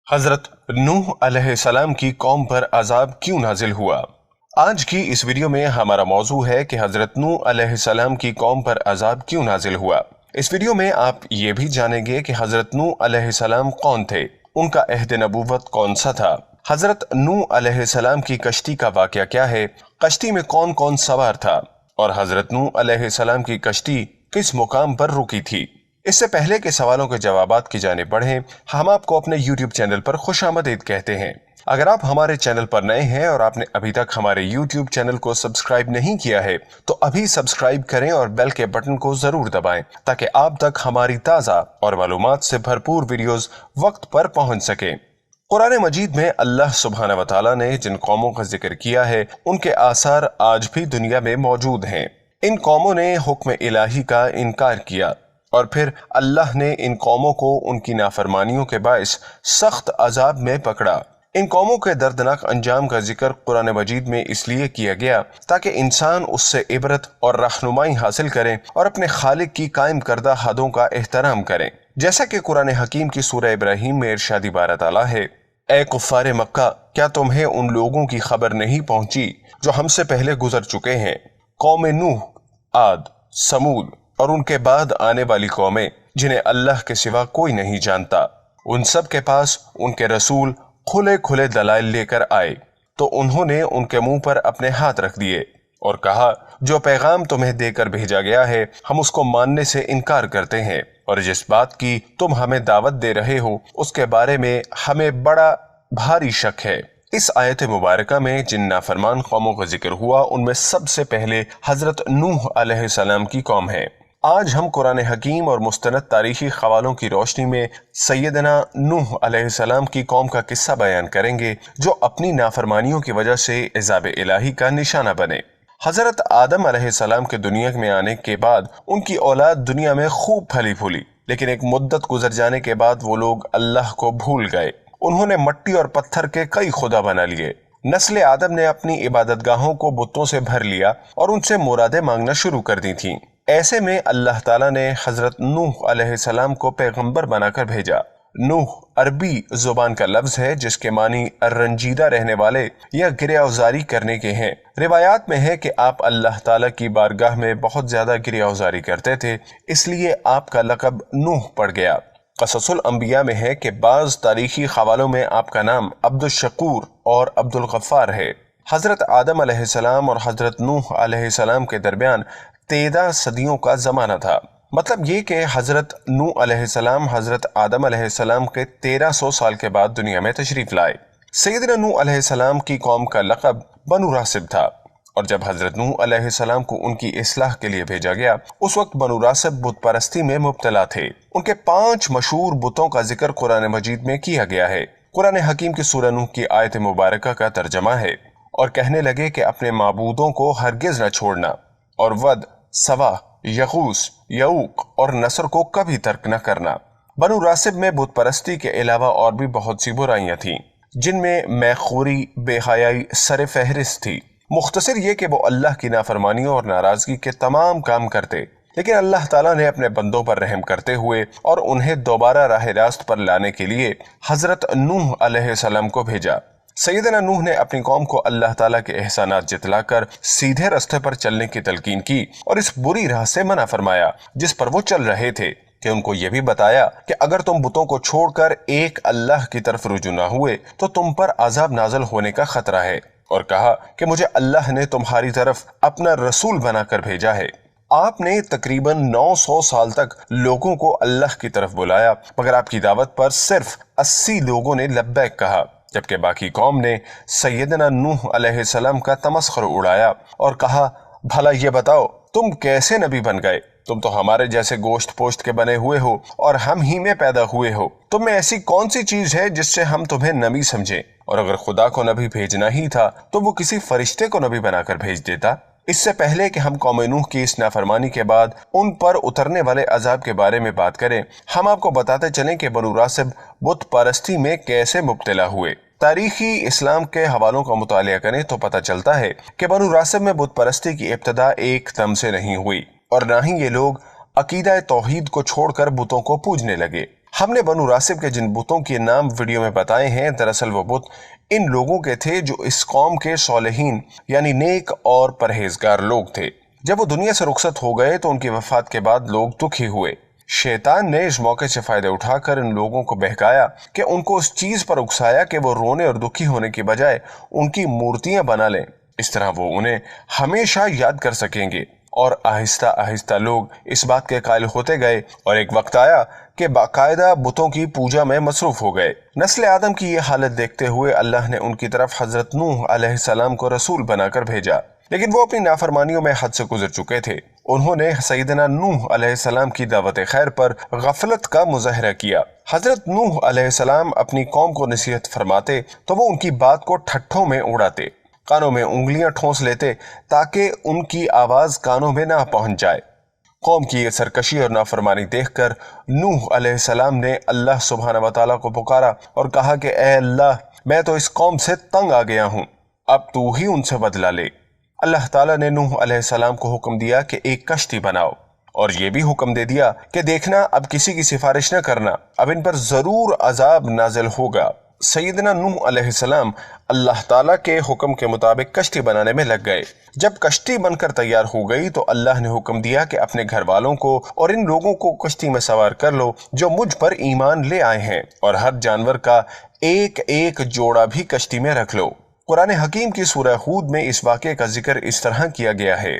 हजरत नूह अलैहिस्सलाम की कौम पर अजाब क्यों नाजिल हुआ। आज की इस वीडियो में हमारा मौजू है कि हजरत नूह अलैहिस्सलाम की कौम पर अजाब क्यों नाजिल हुआ। इस वीडियो में आप ये भी जानेंगे कि हजरत नूह अलैहिस्सलाम कौन थे, उनका अहद नबूवत कौन सा था, हजरत नूह अलैहिस्सलाम की कश्ती का वाकया क्या है, कश्ती में कौन कौन सवार था और हजरत नूह अलैहिस्सलाम की कश्ती किस मुकाम पर रुकी थी। इससे पहले के सवालों के जवाबात की जानिब बढ़ें, हम आपको अपने YouTube चैनल पर खुशामदीद कहते हैं। अगर आप हमारे चैनल पर नए हैं और आपने अभी तक हमारे YouTube चैनल को सब्सक्राइब नहीं किया है तो अभी सब्सक्राइब करें और बेल के बटन को जरूर दबाएं ताकि आप तक हमारी ताज़ा और मालूमात से भरपूर वीडियोस वक्त पर पहुंच सकें। कुरान मजीद में अल्लाह सुब्हानहू व तआला ने जिन कौमों का जिक्र किया है उनके आसार आज भी दुनिया में मौजूद हैं। इन कौमों ने हुक्म इलाही का इनकार किया और फिर अल्लाह ने इन कौमों को उनकी नाफरमानियों के बाइस सख्त अजाब में पकड़ा। इन कौमों के दर्दनाक अंजाम का जिक्र कुरान मजीद में इसलिए किया गया ताकि इंसान उससे इबरत और रहनुमाई हासिल करें और अपने खालिक की कायम करदा हदों का एहतराम करें। जैसा कि कुरान हकीम की सूरह इब्राहिम में इरशाद इबारत आला है, ए कुफ्फारे मक्का, क्या तुम्हें उन लोगों की खबर नहीं पहुंची जो हमसे पहले गुजर चुके हैं, कौम नूह, आद, समूद और उनके बाद आने वाली कौमें जिन्हें अल्लाह के सिवा कोई नहीं जानता। उन सब के पास उनके रसूल खुले खुले दलाइल लेकर आए तो उन्होंने उनके मुंह पर अपने हाथ रख दिए और कहा, जो पैगाम तुम्हें देकर भेजा गया है हम उसको मानने से इनकार करते हैं और जिस बात की तुम हमें दावत दे रहे हो उसके बारे में हमें बड़ा भारी शक है। इस आयत मुबारका में जिन नाफरमान कौमों का जिक्र हुआ उनमें सबसे पहले हजरत नूह अलैहिस्सलाम की कौम है। आज हम कुरान हकीम और मुस्तनद तारीखी खवालों की रोशनी में सैयदना नूह अलैहिस्सलाम की कौम का किस्सा बयान करेंगे जो अपनी नाफरमानियों की वजह से इज़ाब इलाही का निशाना बने। हजरत आदम अलैहिस्सलाम के दुनिया में आने के बाद उनकी औलाद दुनिया में खूब फली फूली, लेकिन एक मुद्दत गुजर जाने के बाद वो लोग अल्लाह को भूल गए। उन्होंने मट्टी और पत्थर के कई खुदा बना लिए। नस्ल आदम ने अपनी इबादतगाहों को बुतों से भर लिया और उनसे मुरादें मांगना शुरू कर दी थीं। ऐसे में अल्लाह ताला ने हजरत नूह अलैहिस्सलाम को पैगंबर बनाकर भेजा। नूह अरबी जुबान का लफ्ज है जिसके मानी रंजीदा रहने वाले या गिरियावजारी करने के हैं। रिवायात में है कि आप अल्लाह ताला की बारगाह में बहुत ज्यादा गिरियावजारी करते थे, इसलिए आपका लक़ब नूह पड़ गया। क़ससुल अंबिया में है कि बाज़ तारीखी खवालों में आपका नाम अब्दुल शकूर और अब्दुल गफ्फार है। हजरत आदम अलैहिस्सलाम और हजरत नूह अलैहिस्सलाम के दरमियान 13 सदियों का जमाना था। मतलब ये कि हजरत नूह अलैहिस्सलाम हजरत आदम अलैहिस्सलाम के 1300 साल के बाद दुनिया में तशरीफ लाए। सैयदना नूह अलैहिस्सलाम की कौम का लक़ब बनु रासिब था और जब हजरत नूह अलैहिस्सलाम को उनकी इस्लाह के लिए भेजा गया उस वक्त बनु रासिब बुत परस्ती में मुब्तला थे। उनके 5 मशहूर बुतों का जिक्र कुरान मजीद में किया गया है। कुरान हकीम की सूरह नूह की आयत मुबारका का तर्जमा है, और कहने लगे कि अपने माबूदों को हरगिज न छोड़ना और वद, सवा, यगूस, यऊक और नसर को कभी तर्क न करना। बनु रासिब में बुत परस्ती के अलावा और भी बहुत सी बुराइयां थीं जिनमें मैखोरी, बेहयाई सर फहरिस्त थी। मुख्तसर ये कि वो अल्लाह की नाफरमानियों और नाराजगी के तमाम काम करते, लेकिन अल्लाह ताला ने अपने बंदों पर रहम करते हुए और उन्हें दोबारा राह रास्त पर लाने के लिए हजरत नूह अलैहिस्सलाम को भेजा। सैयदना नूह ने अपनी कौम को अल्लाह ताला के एहसानात जितलाकर सीधे रास्ते पर चलने की तलकीन की और इस बुरी राह से मना फरमाया जिस पर वो चल रहे थे, कि उनको ये भी बताया कि अगर तुम बुतों को छोड़कर एक अल्लाह की तरफ रुजू ना हुए तो तुम पर अजाब नाज़िल होने का खतरा है, और कहा कि मुझे अल्लाह ने तुम्हारी तरफ अपना रसूल बनाकर भेजा है। आपने तकरीबन 900 साल तक लोगों को अल्लाह की तरफ बुलाया, मगर आपकी दावत पर सिर्फ 80 लोगों ने लब्बैक कहा, जबकि बाकी कौम ने सैयदना नूह अलैहिस्सलाम का तमस्खुर उड़ाया और कहा, भला ये बताओ तुम कैसे नबी बन गए? तुम तो हमारे जैसे गोश्त पोश्त के बने हुए हो और हम ही में पैदा हुए हो। तुम में ऐसी कौन सी चीज है जिससे हम तुम्हें नबी समझे? और अगर खुदा को नबी भेजना ही था तो वो किसी फरिश्ते को नबी बनाकर भेज देता। इससे पहले कि हम कौम नूह की इस नाफरमानी के बाद उन पर उतरने वाले अजाब के बारे में बात करें, हम आपको बताते चलें कि बनु रासिब बुत परस्ती में कैसे मुब्तला हुए। तारीखी इस्लाम के हवालों का मुतालिया करें तो पता चलता है कि बनु रासिब में बुत परस्ती की इब्तदा एक दम से नहीं हुई और ना ही ये लोग अकीदा तौहीद को छोड़कर बुतों को पूजने लगे। ہم نے بنو راسب کے جن بتوں کے نام ویڈیو میں بتائے ہیں، دراصل وہ بت ان لوگوں کے تھے جو اس قوم کے صالحین یعنی نیک اور پرہیزگار لوگ تھے۔ جب وہ دنیا سے رخصت ہو گئے تو ان کی وفات کے بعد لوگ دکھی ہوئے۔ شیطان نے اس موقع سے فائدہ اٹھا کر ان لوگوں کو بہکایا کہ ان کو اس چیز پر اکسایا کہ وہ رونے اور دکھی ہونے کی بجائے ان کی مورتیاں بنا لیں، اس طرح وہ انہیں ہمیشہ یاد کر سکیں گے۔ اور آہستہ آہستہ لوگ اس بات کے قائل ہوتے گئے اور ایک وقت آیا کہ باقاعدہ بتوں کی پوجا میں مصروف ہو گئے۔ نسل آدم کی یہ حالت دیکھتے ہوئے اللہ نے ان کی طرف حضرت نوح علیہ السلام کو رسول بنا کر بھیجا، لیکن وہ اپنی نافرمانیوں میں حد سے گزر چکے تھے۔ انہوں نے سیدنا نوح علیہ السلام کی دعوت خیر پر غفلت کا مظاہرہ کیا۔ حضرت نوح علیہ السلام اپنی قوم کو نصیحت فرماتے تو وہ ان کی بات کو ٹھٹھوں میں اڑاتے، کانوں میں انگلیاں ٹھونس لیتے تاکہ ان کی آواز کانوں میں نہ پہنچ جائے۔ قوم کی یہ سرکشی اور نافرمانی دیکھ کر نوح علیہ السلام نے اللہ سبحانہ وتعالیٰ کو پکارا اور کہا کہ اے اللہ، میں تو اس قوم سے تنگ آ گیا ہوں، اب تو ہی ان سے بدلہ لے۔ اللہ تعالیٰ نے نوح علیہ السلام کو حکم دیا کہ ایک کشتی بناؤ، اور یہ بھی حکم دے دیا کہ دیکھنا اب کسی کی سفارش نہ کرنا، اب ان پر ضرور عذاب نازل ہوگا۔ سیدنا نوح علیہ السلام اللہ تعالیٰ کے حکم کے مطابق کشتی بنانے میں لگ گئے۔ جب کشتی بن کر تیار ہو گئی تو اللہ نے حکم دیا کہ اپنے گھر والوں کو اور ان لوگوں کو کشتی میں سوار کر لو جو مجھ پر ایمان لے آئے ہیں، اور ہر جانور کا ایک ایک جوڑا بھی کشتی میں رکھ لو۔ قرآن حکیم کی سورہ ہود میں اس واقعے کا ذکر اس طرح کیا گیا ہے،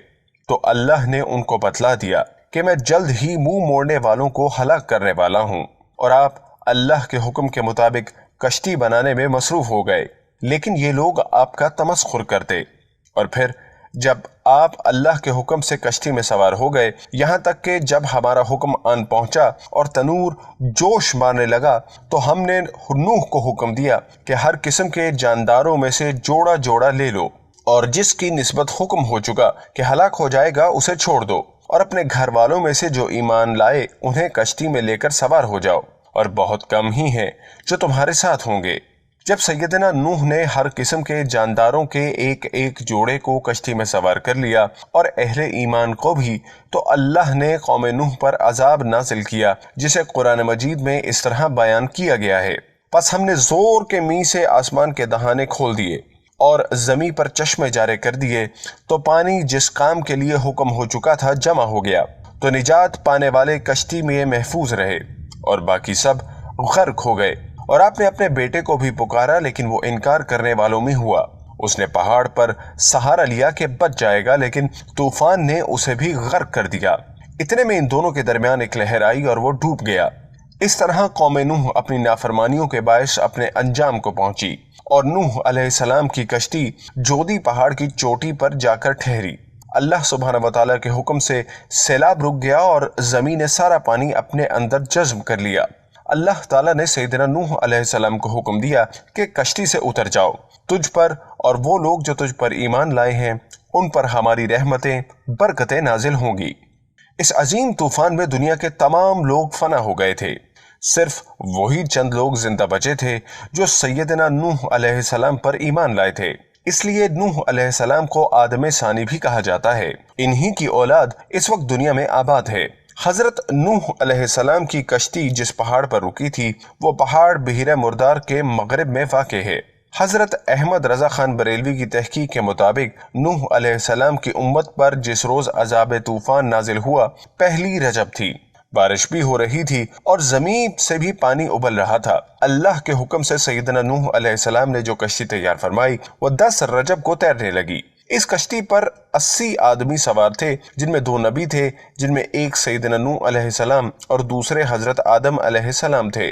تو اللہ نے ان کو بتلا دیا کہ میں جلد ہی منہ موڑنے والوں کو ہلاک کرنے والا ہوں، اور آپ اللہ کے حکم کے مطابق کشتی بنانے میں مصروف ہو گئے، لیکن یہ لوگ آپ کا تمسخر کرتے۔ اور پھر جب آپ اللہ کے حکم سے کشتی میں سوار ہو گئے، یہاں تک کہ جب ہمارا حکم آن پہنچا اور تنور جوش مارنے لگا تو ہم نے نوح کو حکم دیا کہ ہر قسم کے جانداروں میں سے جوڑا جوڑا لے لو، اور جس کی نسبت حکم ہو چکا کہ ہلاک ہو جائے گا اسے چھوڑ دو، اور اپنے گھر والوں میں سے جو ایمان لائے انہیں کشتی میں لے کر سوار ہو جاؤ، اور بہت کم ہی ہیں جو تمہارے ساتھ ہوں گے۔ جب سیدنا نوح نے ہر قسم کے جانداروں کے ایک ایک جوڑے کو کشتی میں سوار کر لیا اور اہل ایمان کو بھی، تو اللہ نے قوم نوح پر عذاب نازل کیا، جسے قرآن مجید میں اس طرح بیان کیا گیا ہے۔ پس ہم نے زور کے می سے آسمان کے دہانے کھول دیے اور زمین پر چشمے جارے کر دیے، تو پانی جس کام کے لیے حکم ہو چکا تھا جمع ہو گیا، تو نجات پانے والے کشتی میں محفوظ رہے اور باقی سب غرق ہو گئے۔ اور آپ نے اپنے بیٹے کو بھی پکارا لیکن وہ انکار کرنے والوں میں ہوا۔ اس نے پہاڑ پر سہارا لیا کہ بچ جائے گا، لیکن طوفان نے اسے بھی غرق کر دیا۔ اتنے میں ان دونوں کے درمیان ایک لہر آئی اور وہ ڈوب گیا۔ اس طرح قوم نوح اپنی نافرمانیوں کے باعث اپنے انجام کو پہنچی، اور نوح علیہ السلام کی کشتی جودی پہاڑ کی چوٹی پر جا کر ٹھہری۔ اللہ سبحانہ وتعالیٰ کے حکم سے سیلاب رک گیا اور زمین نے سارا پانی اپنے اندر جذب کر لیا۔ اللہ تعالیٰ نے سیدنا نوح علیہ السلام کو حکم دیا کہ کشتی سے اتر جاؤ، تجھ پر اور وہ لوگ جو تجھ پر ایمان لائے ہیں ان پر ہماری رحمتیں برکتیں نازل ہوں گی۔ اس عظیم طوفان میں دنیا کے تمام لوگ فنا ہو گئے تھے، صرف وہی چند لوگ زندہ بچے تھے جو سیدنا نوح علیہ السلام پر ایمان لائے تھے۔ اس لیے نوح علیہ السلام کو آدم ثانی بھی کہا جاتا ہے۔ انہی کی اولاد اس وقت دنیا میں آباد ہے۔ حضرت نوح علیہ السلام کی کشتی جس پہاڑ پر رکی تھی وہ پہاڑ بحیرہ مردار کے مغرب میں واقع ہے۔ حضرت احمد رضا خان بریلوی کی تحقیق کے مطابق نوح علیہ السلام کی امت پر جس روز عذاب طوفان نازل ہوا پہلی رجب تھی، بارش بھی ہو رہی تھی اور زمین سے بھی پانی ابل رہا تھا۔ اللہ کے حکم سے سیدنا نوح علیہ السلام نے جو کشتی تیار فرمائی وہ 10 رجب کو تیرنے لگی۔ اس کشتی پر 80 آدمی سوار تھے، جن میں 2 نبی تھے، جن میں ایک سیدنا نوح علیہ السلام اور دوسرے حضرت آدم علیہ السلام تھے۔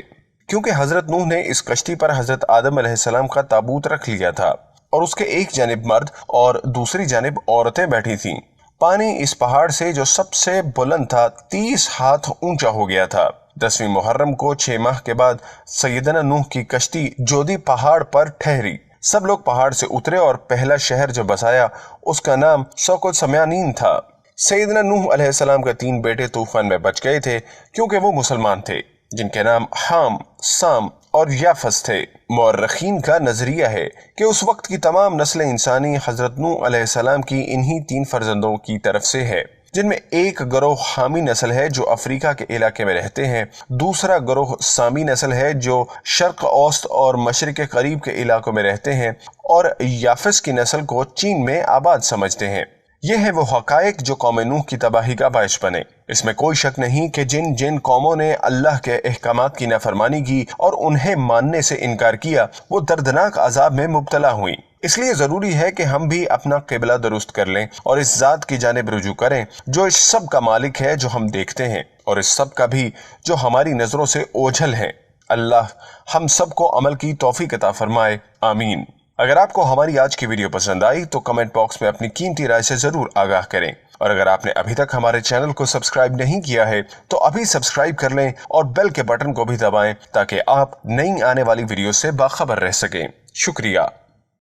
کیونکہ حضرت نوح نے اس کشتی پر حضرت آدم علیہ السلام کا تابوت رکھ لیا تھا اور اس کے ایک جانب مرد اور دوسری جانب عورتیں بیٹھی تھیں۔ پانی اس پہاڑ سے جو سب سے بلند تھا 30 ہاتھ اونچا ہو گیا تھا۔ 10ویں محرم کو 6 ماہ کے بعد سیدنا نوح کی کشتی جودی پہاڑ پر ٹھہری۔ سب لوگ پہاڑ سے اترے اور پہلا شہر جو بسایا اس کا نام سوق السمیانین تھا۔ سیدنا نوح علیہ السلام کے 3 بیٹے طوفان میں بچ گئے تھے کیونکہ وہ مسلمان تھے، جن کے نام حام، سام اور یافس تھے۔ مورخین کا نظریہ ہے کہ اس وقت کی تمام نسل انسانی حضرت نوح علیہ السلام کی انہی 3 فرزندوں کی طرف سے ہے۔ जिनमें एक गिरोह हामी नस्ल है जो अफ्रीका के इलाके में रहते हैं, दूसरा गिरोह सामी नस्ल है जो शर्क औसत और मशरिक करीब के इलाकों में रहते हैं और याफिस की नस्ल को चीन में आबाद समझते हैं। ये है वो हकायक जो कौम नूह की तबाही का बायस बने। इसमें कोई शक नहीं कि जिन जिन कौमों ने अल्लाह के अहकामात की नाफरमानी की और उन्हें मानने से इनकार किया, वो दर्दनाक अजाब में मुब्तला हुई। इसलिए जरूरी है कि हम भी अपना क़िबला दुरुस्त कर लें और इस ज़ात की जानिब रुजू करें जो इस सब का मालिक है जो हम देखते हैं और इस सब का भी जो हमारी नज़रों से ओझल है। अल्लाह हम सबको अमल की तौफीक अता फरमाए, आमीन। अगर आपको हमारी आज की वीडियो पसंद आई तो कमेंट बॉक्स में अपनी कीमती राय से जरूर आगाह करें और अगर आपने अभी तक हमारे चैनल को सब्सक्राइब नहीं किया है तो अभी सब्सक्राइब कर लें और बेल के बटन को भी दबाएं ताकि आप नई आने वाली वीडियो से बाखबर रह सकें। शुक्रिया।